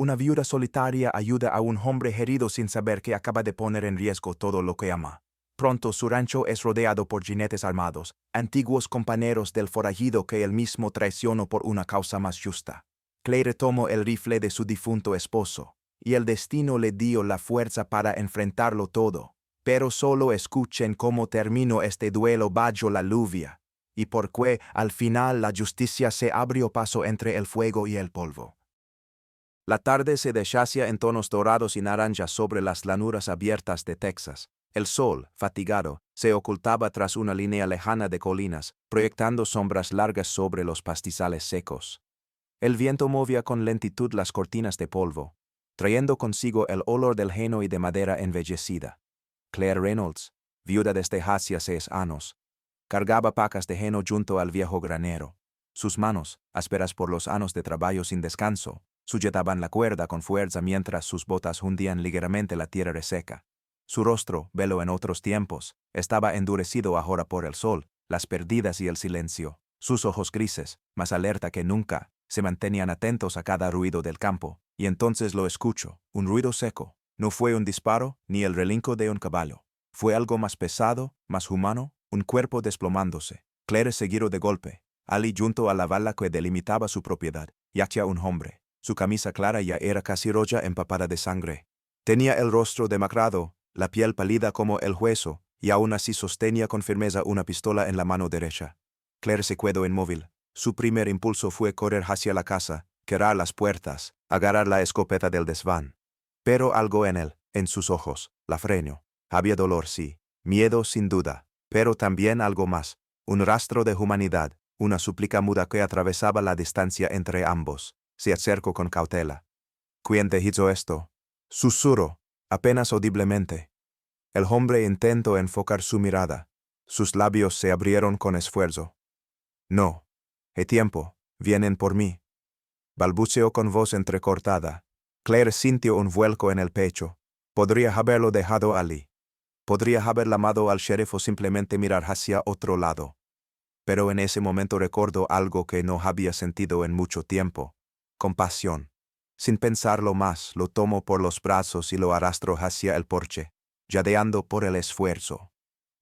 Una viuda solitaria ayuda a un hombre herido sin saber que acaba de poner en riesgo todo lo que ama. Pronto su rancho es rodeado por jinetes armados, antiguos compañeros del forajido que él mismo traicionó por una causa más justa. Claire tomó el rifle de su difunto esposo, y el destino le dio la fuerza para enfrentarlo todo. Pero solo escuchen cómo terminó este duelo bajo la lluvia, y por qué al final la justicia se abrió paso entre el fuego y el polvo. La tarde se deshacía en tonos dorados y naranjas sobre las llanuras abiertas de Texas. El sol, fatigado, se ocultaba tras una línea lejana de colinas, proyectando sombras largas sobre los pastizales secos. El viento movía con lentitud las cortinas de polvo, trayendo consigo el olor del heno y de madera embellecida. Claire Reynolds, viuda desde hacía 6 años, cargaba pacas de heno junto al viejo granero. Sus manos, ásperas por los años de trabajo sin descanso, sujetaban la cuerda con fuerza mientras sus botas hundían ligeramente la tierra reseca. Su rostro, velo en otros tiempos, estaba endurecido ahora por el sol, las perdidas y el silencio. Sus ojos grises, más alerta que nunca, se mantenían atentos a cada ruido del campo. Y entonces lo escucho, un ruido seco. No fue un disparo, ni el relinco de un caballo. Fue algo más pesado, más humano, un cuerpo desplomándose. Claire seguido de golpe. Ali junto a la valla que delimitaba su propiedad, yacía un hombre. Su camisa clara ya era casi roja empapada de sangre. Tenía el rostro demacrado, la piel pálida como el hueso, y aún así sostenía con firmeza una pistola en la mano derecha. Claire se quedó inmóvil. Su primer impulso fue correr hacia la casa, cerrar las puertas, agarrar la escopeta del desván. Pero algo en él, en sus ojos, la frenó. Había dolor, sí, miedo sin duda, pero también algo más, un rastro de humanidad, una súplica muda que atravesaba la distancia entre ambos. Se acercó con cautela. ¿Quién te hizo esto? Susurró, apenas audiblemente. El hombre intentó enfocar su mirada. Sus labios se abrieron con esfuerzo. No. Hay tiempo. Vienen por mí. Balbuceó con voz entrecortada. Claire sintió un vuelco en el pecho. Podría haberlo dejado allí. Podría haber llamado al sheriff o simplemente mirar hacia otro lado. Pero en ese momento recordó algo que no había sentido en mucho tiempo. Compasión. Sin pensarlo más, lo tomó por los brazos y lo arrastró hacia el porche, jadeando por el esfuerzo.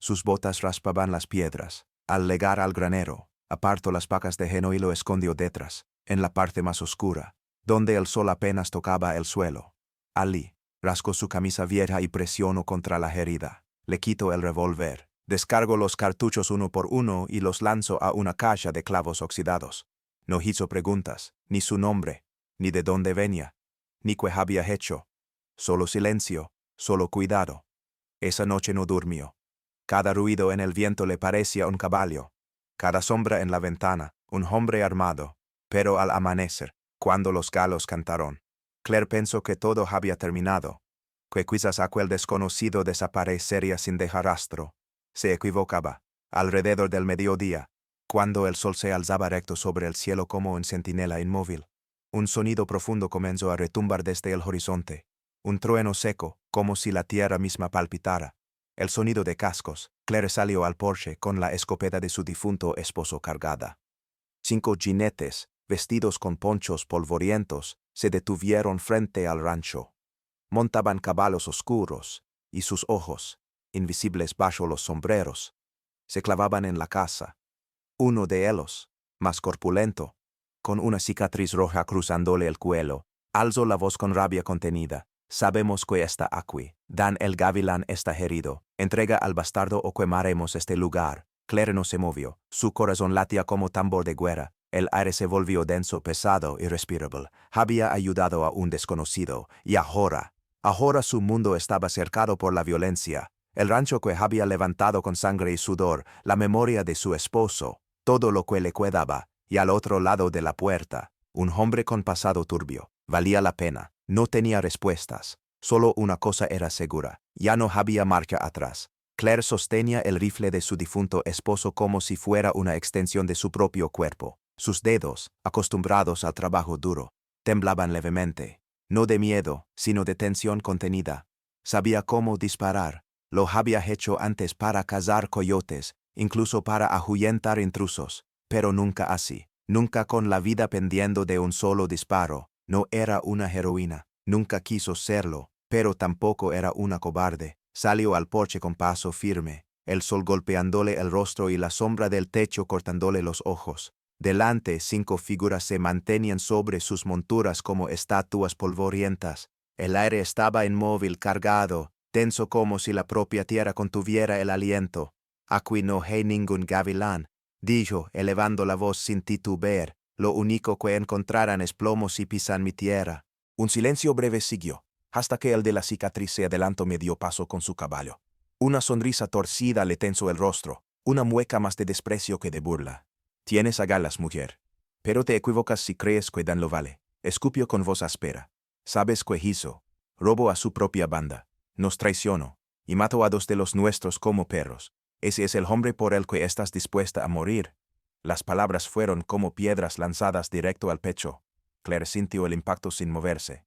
Sus botas raspaban las piedras. Al llegar al granero, apartó las pacas de heno y lo escondió detrás, en la parte más oscura, donde el sol apenas tocaba el suelo. Ali rascó su camisa vieja y presionó contra la herida. Le quitó el revólver, descargó los cartuchos uno por uno y los lanzó a una caja de clavos oxidados. No hizo preguntas, ni su nombre, ni de dónde venía, ni qué había hecho. Solo silencio, solo cuidado. Esa noche no durmió. Cada ruido en el viento le parecía un caballo. Cada sombra en la ventana, un hombre armado. Pero al amanecer, cuando los gallos cantaron, Claire pensó que todo había terminado, que quizás aquel desconocido desaparecería sin dejar rastro. Se equivocaba. Alrededor del mediodía, cuando el sol se alzaba recto sobre el cielo como un centinela inmóvil, un sonido profundo comenzó a retumbar desde el horizonte. Un trueno seco, como si la tierra misma palpitara. El sonido de cascos. Claire salió al porche con la escopeta de su difunto esposo cargada. 5 jinetes, vestidos con ponchos polvorientos, se detuvieron frente al rancho. Montaban caballos oscuros, y sus ojos, invisibles bajo los sombreros, se clavaban en la casa. Uno de ellos, más corpulento, con una cicatriz roja cruzándole el cuello, alzó la voz con rabia contenida. Sabemos que está aquí. Dan el gavilán está herido. Entrega al bastardo o quemaremos este lugar. Claire no se movió. Su corazón latía como tambor de guerra. El aire se volvió denso, pesado, irrespirable. Había ayudado a un desconocido. Y ahora su mundo estaba cercado por la violencia. El rancho que había levantado con sangre y sudor, la memoria de su esposo, todo lo que le quedaba. Y al otro lado de la puerta, un hombre con pasado turbio. Valía la pena. No tenía respuestas. Solo una cosa era segura. Ya no había marcha atrás. Claire sostenía el rifle de su difunto esposo como si fuera una extensión de su propio cuerpo. Sus dedos, acostumbrados al trabajo duro, temblaban levemente. No de miedo, sino de tensión contenida. Sabía cómo disparar. Lo había hecho antes para cazar coyotes, incluso para ahuyentar intrusos. Pero nunca así. Nunca con la vida pendiendo de un solo disparo. No era una heroína, nunca quiso serlo, pero tampoco era una cobarde. Salió al porche con paso firme, el sol golpeándole el rostro y la sombra del techo cortándole los ojos. Delante 5 figuras se mantenían sobre sus monturas como estatuas polvorientas. El aire estaba inmóvil, cargado, tenso como si la propia tierra contuviera el aliento. Aquí no hay ningún gavilán, dijo, elevando la voz sin titubear. Lo único que encontrarán es plomo si pisan mi tierra. Un silencio breve siguió, hasta que el de la cicatriz se adelantó medio paso con su caballo. Una sonrisa torcida le tensó el rostro, una mueca más de desprecio que de burla. Tienes agallas, mujer. Pero te equivocas si crees que Dan lo vale. Escupió con voz áspera. ¿Sabes qué hizo? Robó a su propia banda. Nos traicionó, y mató a 2 de los nuestros como perros. Ese es el hombre por el que estás dispuesta a morir. Las palabras fueron como piedras lanzadas directo al pecho. Claire sintió el impacto sin moverse.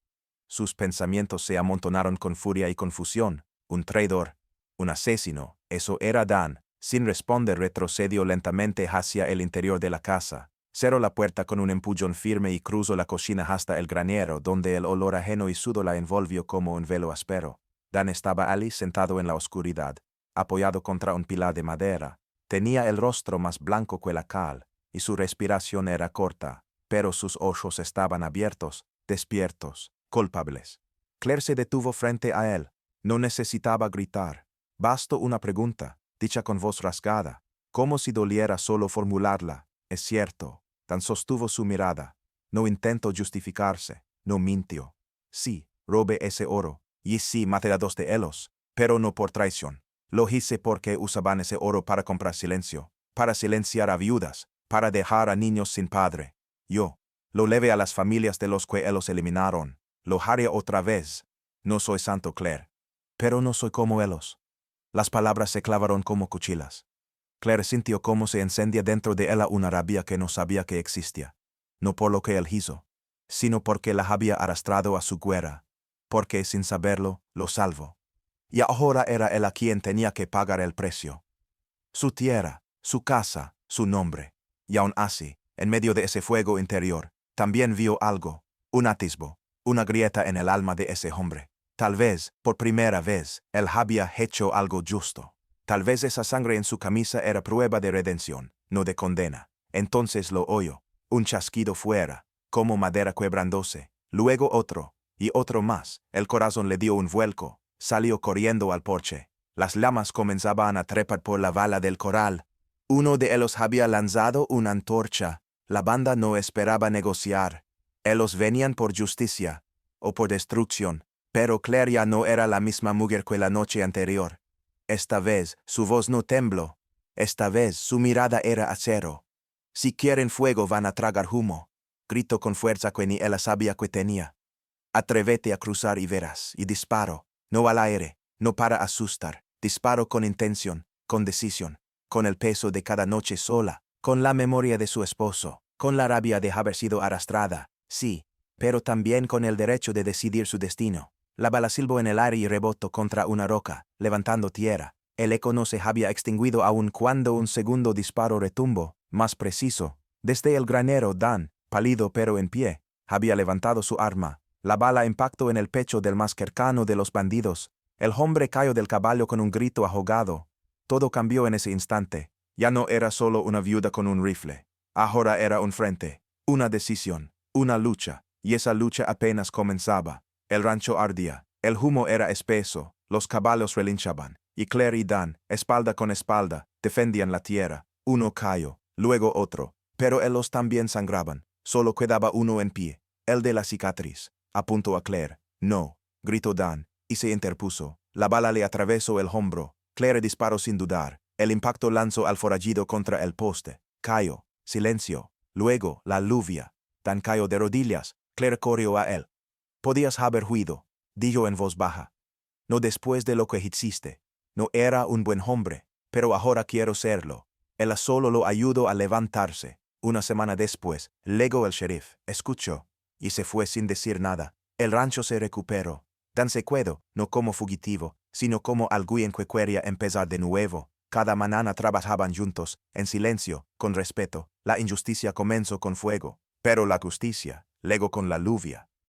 Sus pensamientos se amontonaron con furia y confusión. Un traidor, un asesino, eso era Dan. Sin responder retrocedió lentamente hacia el interior de la casa. Cerró la puerta con un empuñón firme y cruzó la cocina hasta el granero, donde el olor ajeno y sudo la envolvió como un velo áspero. Dan estaba allí sentado en la oscuridad, apoyado contra un pilar de madera. Tenía el rostro más blanco que la cal, y su respiración era corta, pero sus ojos estaban abiertos, despiertos, culpables. Claire se detuvo frente a él. No necesitaba gritar. Bastó una pregunta, dicha con voz rasgada, como si doliera solo formularla. Es cierto. Dan sostuvo su mirada. No intentó justificarse, no mintió. Sí, robé ese oro, y sí maté a 2 de ellos, pero no por traición. Lo hice porque usaban ese oro para comprar silencio, para silenciar a viudas, para dejar a niños sin padre. Yo lo levé a las familias de los que ellos eliminaron. Lo haré otra vez. No soy santo, Claire. Pero no soy como ellos. Las palabras se clavaron como cuchillas. Claire sintió cómo se encendía dentro de ella una rabia que no sabía que existía. No por lo que él hizo, sino porque la había arrastrado a su guerra, porque, sin saberlo, lo salvó. Y ahora era él a quien tenía que pagar el precio. Su tierra, su casa, su nombre. Y aún así, en medio de ese fuego interior, también vio algo, un atisbo, una grieta en el alma de ese hombre. Tal vez, por primera vez, él había hecho algo justo. Tal vez esa sangre en su camisa era prueba de redención, no de condena. Entonces lo oyó. Un chasquido fuera, como madera quebrándose. Luego otro, y otro más. El corazón le dio un vuelco. Salió corriendo al porche. Las llamas comenzaban a trepar por la valla del corral. Uno de ellos había lanzado una antorcha. La banda no esperaba negociar. Ellos venían por justicia, o por destrucción. Pero Claire ya no era la misma mujer que la noche anterior. Esta vez su voz no tembló. Esta vez su mirada era acero. Si quieren fuego van a tragar humo. Gritó con fuerza que ni ella sabía que tenía. Atrévete a cruzar y verás. Y disparo. No al aire, no para asustar. Disparo con intención, con decisión, con el peso de cada noche sola, con la memoria de su esposo, con la rabia de haber sido arrastrada, sí, pero también con el derecho de decidir su destino. La bala silbó en el aire y rebotó contra una roca, levantando tierra. El eco no se había extinguido aun cuando un segundo disparo retumbó, más preciso. Desde el granero Dan, pálido pero en pie, había levantado su arma. La bala impactó en el pecho del más cercano de los bandidos. El hombre cayó del caballo con un grito ahogado. Todo cambió en ese instante. Ya no era solo una viuda con un rifle. Ahora era un frente, una decisión, una lucha, y esa lucha apenas comenzaba. El rancho ardía, el humo era espeso, los caballos relinchaban, y Claire y Dan, espalda con espalda, defendían la tierra. Uno cayó, luego otro, pero ellos también sangraban. Solo quedaba uno en pie, el de la cicatriz. Apuntó a Claire. No, gritó Dan, y se interpuso. La bala le atravesó el hombro. Claire disparó sin dudar. El impacto lanzó al forajido contra el poste. Cayó. Silencio. Luego, la lluvia. Dan cayó de rodillas. Claire corrió a él. Podías haber huido, dijo en voz baja. No después de lo que hiciste. No era un buen hombre, pero ahora quiero serlo. Él solo lo ayudó a levantarse. Una semana después, llegó el sheriff, escuchó, y se fue sin decir nada. El rancho se recuperó. Dan se quedó, no como fugitivo, sino como alguien que quería empezar de nuevo. Cada mañana trabajaban juntos, en silencio, con respeto. La injusticia comenzó con fuego, pero la justicia, luego con la lluvia.